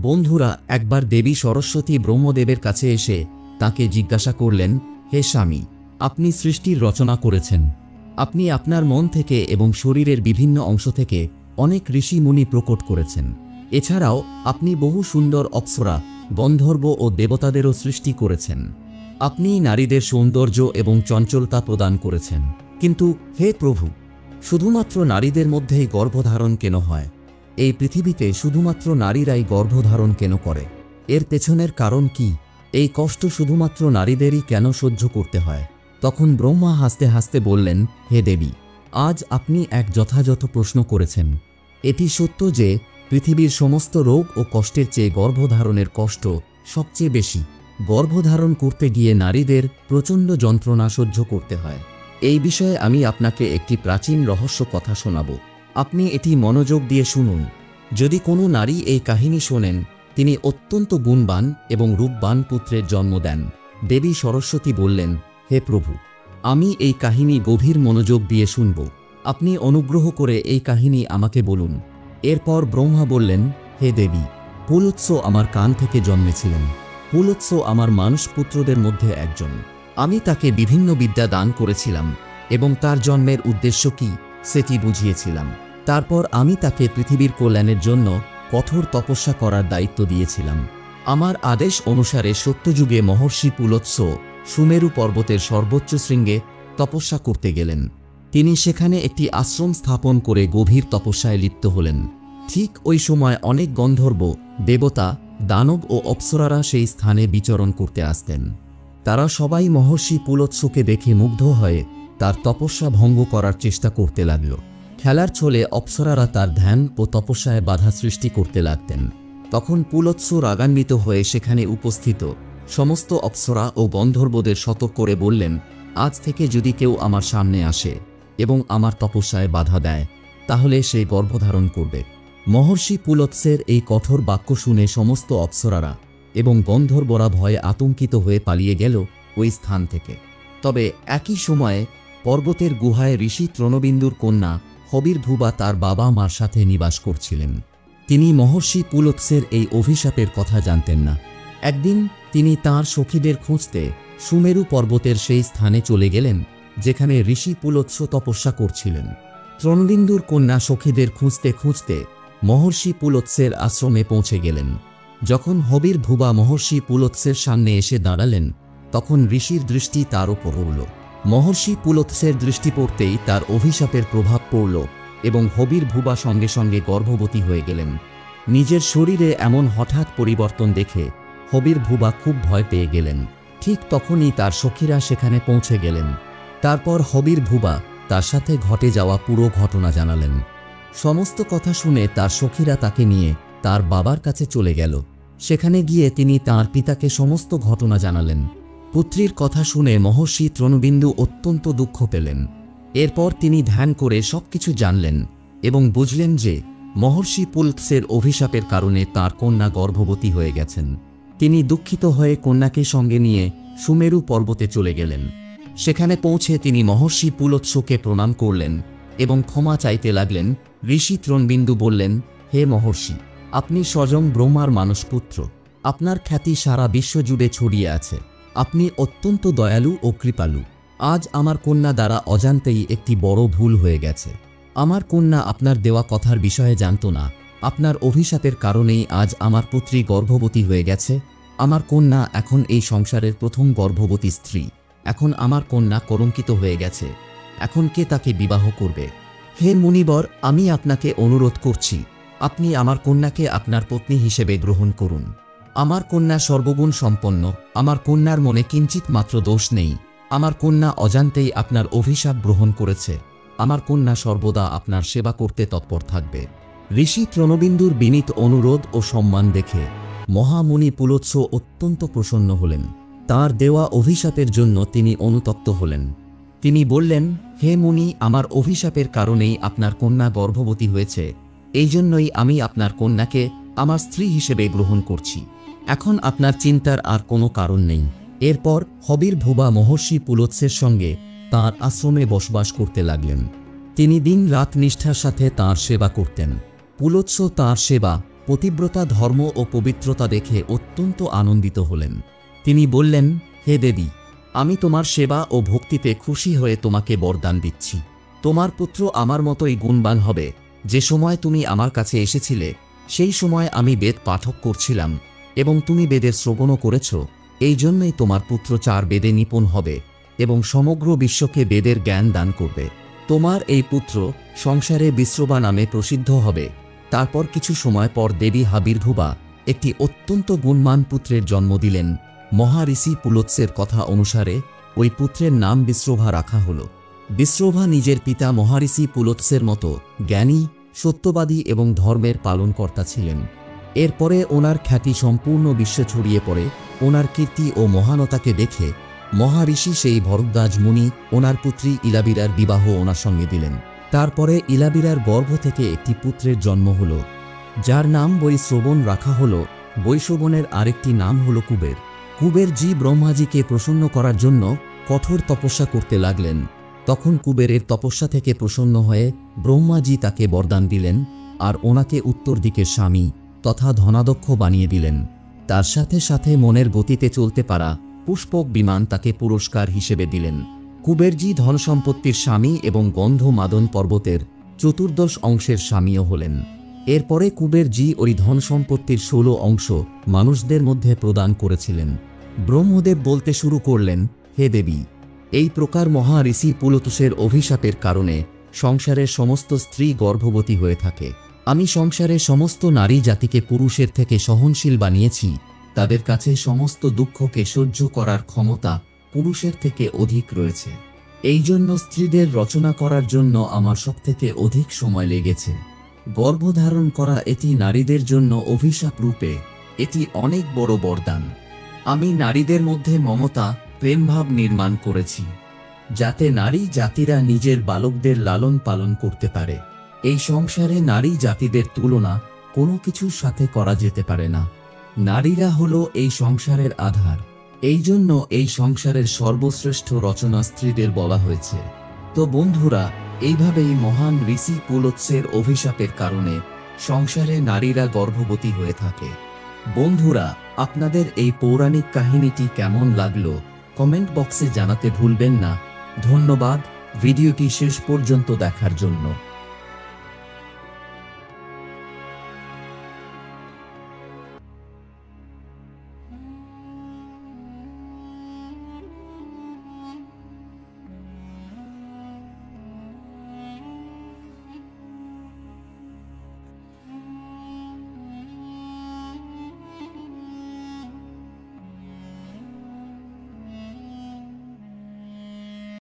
বন্ধুরা, একবার দেবী সরস্বতী ব্রহ্মদেবের কাছে এসে তাকে জিজ্ঞাসা করলেন, হে স্বামী, আপনি সৃষ্টির রচনা করেছেন। আপনি আপনার মন থেকে এবং শরীরের বিভিন্ন অংশ থেকে অনেক ঋষি মুনি প্রকট করেছেন। এছাড়াও আপনি বহু সুন্দর অপ্সরা, গন্ধর্ব ও দেবতাদেরও সৃষ্টি করেছেন। আপনি নারীদের সৌন্দর্য এবং চঞ্চলতা প্রদান করেছেন। কিন্তু হে প্রভু, শুধুমাত্র নারীদের মধ্যেই গর্ভধারণ কেন হয়? এই পৃথিবীতে শুধুমাত্র নারীরাই গর্ভধারণ কেন করে? এর পেছনের কারণ কি? এই কষ্ট শুধুমাত্র নারীদেরই কেন সহ্য করতে হয়? তখন ব্রহ্মা হাসতে হাসতে বললেন, হে দেবী, আজ আপনি এক যথাযথ প্রশ্ন করেছেন। এটি সত্য যে পৃথিবীর সমস্ত রোগ ও কষ্টের চেয়ে গর্ভধারণের কষ্ট সবচেয়ে বেশি। গর্ভধারণ করতে গিয়ে নারীদের প্রচণ্ড যন্ত্রণা সহ্য করতে হয়। এই বিষয়ে আমি আপনাকে একটি প্রাচীন রহস্য কথা শোনাব। আপনি এটি মনোযোগ দিয়ে শুনুন। যদি কোনো নারী এই কাহিনী শোনেন, তিনি অত্যন্ত গুণবান এবং রূপবান পুত্রের জন্ম দেন। দেবী সরস্বতী বললেন, হে প্রভু, আমি এই কাহিনী গভীর মনোযোগ দিয়ে শুনব। আপনি অনুগ্রহ করে এই কাহিনী আমাকে বলুন। এরপর ব্রহ্মা বললেন, হে দেবী, পুলৎস আমার কান থেকে জন্মেছিলেন। পুলৎস আমার মানসপুত্রদের মধ্যে একজন। আমি তাকে বিভিন্ন বিদ্যা দান করেছিলাম এবং তার জন্মের উদ্দেশ্য কি সেটি বুঝিয়েছিলাম। তারপর আমি তাকে পৃথিবীর কল্যাণের জন্য কঠোর তপস্যা করার দায়িত্ব দিয়েছিলাম। আমার আদেশ অনুসারে সত্যযুগে মহর্ষি পুলৎস সুমেরু পর্বতের সর্বোচ্চ শৃঙ্গে তপস্যা করতে গেলেন। তিনি সেখানে একটি আশ্রম স্থাপন করে গভীর তপস্যায় লিপ্ত হলেন। ঠিক ওই সময় অনেক গন্ধর্ব, দেবতা, দানব ও অপ্সরারা সেই স্থানে বিচরণ করতে আসতেন। তারা সবাই মহর্ষি পুলৎসকে দেখে মুগ্ধ হয়ে তার তপস্যা ভঙ্গ করার চেষ্টা করতে লাগল। খেলার ছলে অপ্সরারা তার ধ্যান ও তপস্যায় বাধা সৃষ্টি করতে লাগতেন। তখন পুলৎস রাগান্বিত হয়ে সেখানে উপস্থিত সমস্ত অপ্সরা ও গন্ধর্বদের সতর্ক করে বললেন, আজ থেকে যদি কেউ আমার সামনে আসে এবং আমার তপস্যায় বাধা দেয়, তাহলে সে গর্ভধারণ করবে। মহর্ষি পুলৎসের এই কঠোর বাক্য শুনে সমস্ত অপ্সরারা এবং গন্ধর্বরা ভয়ে আতঙ্কিত হয়ে পালিয়ে গেল ওই স্থান থেকে। তবে একই সময়ে পর্বতের গুহায় ঋষি তৃণবিন্দুর কন্যা হবির্ভুবা তার বাবা মার সাথে নিবাস করছিলেন। তিনি মহর্ষি পুলৎসের এই অভিশাপের কথা জানতেন না। একদিন তিনি তাঁর সখীদের খুঁজতে সুমেরু পর্বতের সেই স্থানে চলে গেলেন যেখানে ঋষি পুলৎস তপস্যা করছিলেন। তৃণবিন্দুর কন্যা সখীদের খুঁজতে খুঁজতে মহর্ষি পুলৎসের আশ্রমে পৌঁছে গেলেন। যখন হবির্ভুবা মহর্ষি পুলৎসের সামনে এসে দাঁড়ালেন, তখন ঋষির দৃষ্টি তার উপর পড়ল। মহর্ষি পুলৎসের দৃষ্টি পড়তেই তার অভিশাপের প্রভাব পড়ল এবং হবির্ভুবা সঙ্গে সঙ্গে গর্ভবতী হয়ে গেলেন। নিজের শরীরে এমন হঠাৎ পরিবর্তন দেখে হবির্ভুবা খুব ভয় পেয়ে গেলেন। ঠিক তখনই তার সখীরা সেখানে পৌঁছে গেলেন। তারপর হবির্ভুবা তার সাথে ঘটে যাওয়া পুরো ঘটনা জানালেন। সমস্ত কথা শুনে তার সখীরা তাকে নিয়ে তার বাবার কাছে চলে গেল। সেখানে গিয়ে তিনি তাঁর পিতাকে সমস্ত ঘটনা জানালেন। পুত্রীর কথা শুনে মহর্ষি তৃণবিন্দু অত্যন্ত দুঃখ পেলেন। এরপর তিনি ধ্যান করে সবকিছু জানলেন এবং বুঝলেন যে মহর্ষি পুলৎসের অভিশাপের কারণে তাঁর কন্যা গর্ভবতী হয়ে গেছেন। তিনি দুঃখিত হয়ে কন্যাকে সঙ্গে নিয়ে সুমেরু পর্বতে চলে গেলেন। সেখানে পৌঁছে তিনি মহর্ষি পুলৎসকে প্রণাম করলেন এবং ক্ষমা চাইতে লাগলেন। ঋষি তৃণবিন্দু বললেন, হে মহর্ষি, আপনি স্বয়ং ব্রহ্মার মানসপুত্র। আপনার খ্যাতি সারা বিশ্ব জুড়ে ছড়িয়ে আছে। আপনি অত্যন্ত দয়ালু ও কৃপালু। আজ আমার কন্যা দ্বারা অজান্তেই একটি বড় ভুল হয়ে গেছে। আমার কন্যা আপনার দেওয়া কথার বিষয়ে জানত না। আপনার অভিশাপের কারণেই আজ আমার পুত্রী গর্ভবতী হয়ে গেছে। আমার কন্যা এখন এই সংসারের প্রথম গর্ভবতী স্ত্রী। এখন আমার কন্যা কলঙ্কিত হয়ে গেছে। এখন কে তাকে বিবাহ করবে? হে মুনিবর, আমি আপনাকে অনুরোধ করছি, আপনি আমার কন্যাকে আপনার পত্নী হিসেবে গ্রহণ করুন। আমার কন্যা সর্বগুণ সম্পন্ন। আমার কন্যার মনে কিঞ্চিত মাত্র দোষ নেই। আমার কন্যা অজান্তেই আপনার অভিশাপ গ্রহণ করেছে। আমার কন্যা সর্বদা আপনার সেবা করতে তৎপর থাকবে। ঋষি তৃণবিন্দুর বিনীত অনুরোধ ও সম্মান দেখে মহামুনি পুলৎস অত্যন্ত প্রসন্ন হলেন। তাঁর দেওয়া অভিশাপের জন্য তিনি অনুতপ্ত হলেন। তিনি বললেন, হে মুনি, আমার অভিশাপের কারণেই আপনার কন্যা গর্ভবতী হয়েছে। এই জন্যই আমি আপনার কন্যাকে আমার স্ত্রী হিসেবে গ্রহণ করছি। এখন আপনার চিন্তার আর কোনো কারণ নেই। এরপর হবির্ভুবা মহর্ষি পুলৎসের সঙ্গে তাঁর আশ্রমে বসবাস করতে লাগলেন। তিনি দিন রাত নিষ্ঠার সাথে তাঁর সেবা করতেন। পুলৎস তাঁর সেবা পতিব্রতা ধর্ম ও পবিত্রতা দেখে অত্যন্ত আনন্দিত হলেন। তিনি বললেন, হে দেবী, আমি তোমার সেবা ও ভক্তিতে খুশি হয়ে তোমাকে বরদান দিচ্ছি। তোমার পুত্র আমার মতোই গুণবান হবে। যে সময় তুমি আমার কাছে এসেছিলে সেই সময় আমি বেদ পাঠক করছিলাম এবং তুমি বেদের শ্রবণও করেছ। এই জন্যই তোমার পুত্র 4 বেদে নিপুণ হবে এবং সমগ্র বিশ্বকে বেদের জ্ঞান দান করবে। তোমার এই পুত্র সংসারে বিশ্রবা নামে প্রসিদ্ধ হবে। তারপর কিছু সময় পর দেবী হাবির্ভুবা একটি অত্যন্ত গুণমান পুত্রের জন্ম দিলেন। মহাঋষি পুলৎসের কথা অনুসারে ওই পুত্রের নাম বিশ্রভা রাখা হল। বিশ্রভা নিজের পিতা মহাঋষি পুলৎসের মতো জ্ঞানী, সত্যবাদী এবং ধর্মের পালনকর্তা ছিলেন। এরপরে ওনার খ্যাতি সম্পূর্ণ বিশ্বে ছড়িয়ে পড়ে। ওনার কীর্তি ও মহানতাকে দেখে মহাঋষি সেই ভরদ্বাজ মুনি ওনার পুত্রী ইলাবিরার বিবাহ ওনার সঙ্গে দিলেন। তারপরে ইলাবিরার গর্ভ থেকে একটি পুত্রের জন্ম হল, যার নাম বৈশ্রবণ রাখা হল। বৈশ্রবণের আরেকটি নাম হল কুবের। কুবেরজি ব্রহ্মাজিকে প্রসন্ন করার জন্য কঠোর তপস্যা করতে লাগলেন। তখন কুবেরের তপস্যা থেকে প্রসন্ন হয়ে ব্রহ্মাজি তাকে বরদান দিলেন আর ওনাকে উত্তর দিকের স্বামী তথা ধনাধ্যক্ষ বানিয়ে দিলেন। তার সাথে সাথে মনের গতিতে চলতে পারা পুষ্পক বিমান তাকে পুরস্কার হিসেবে দিলেন। কুবেরজি ধনসম্পত্তির স্বামী এবং গন্ধ মাদন পর্বতের 14 অংশের স্বামীও হলেন। এরপরে কুবেরজি ওই ধনসম্পত্তির 16 অংশ মানুষদের মধ্যে প্রদান করেছিলেন। ব্রহ্মদেব বলতে শুরু করলেন, হে দেবী, এই প্রকার মহাঋষি পুলতুসের অভিশাপের কারণে সংসারের সমস্ত স্ত্রী গর্ভবতী হয়ে থাকে। আমি সংসারের সমস্ত নারী জাতিকে পুরুষের থেকে সহনশীল বানিয়েছি। তাদের কাছে সমস্ত দুঃখকে সহ্য করার ক্ষমতা পুরুষের থেকে অধিক রয়েছে। এই জন্য স্ত্রীদের রচনা করার জন্য আমার সবথেকে অধিক সময় লেগেছে। গর্ভধারণ করা এটি নারীদের জন্য অভিশাপ রূপে, এটি অনেক বড় বরদান। আমি নারীদের মধ্যে মমতা, প্রেমভাব নির্মাণ করেছি, যাতে নারী জাতিরা নিজের বালকদের লালন পালন করতে পারে। এই সংসারে নারী জাতিদের তুলনা কোনো কিছুর সাথে করা যেতে পারে না। নারীরা হলো এই সংসারের আধার। এই জন্য এই সংসারের সর্বশ্রেষ্ঠ রচনা স্ত্রীদের বলা হয়েছে। তো বন্ধুরা, এইভাবেই মহান ঋষি পুলৎসের অভিশাপের কারণে সংসারে নারীরা গর্ভবতী হয়ে থাকে। বন্ধুরা, আপনাদের এই পৌরাণিক কাহিনীটি কেমন লাগলো কমেন্ট বক্সে জানাতে ভুলবেন না। ধন্যবাদ ভিডিওটি শেষ পর্যন্ত দেখার জন্য।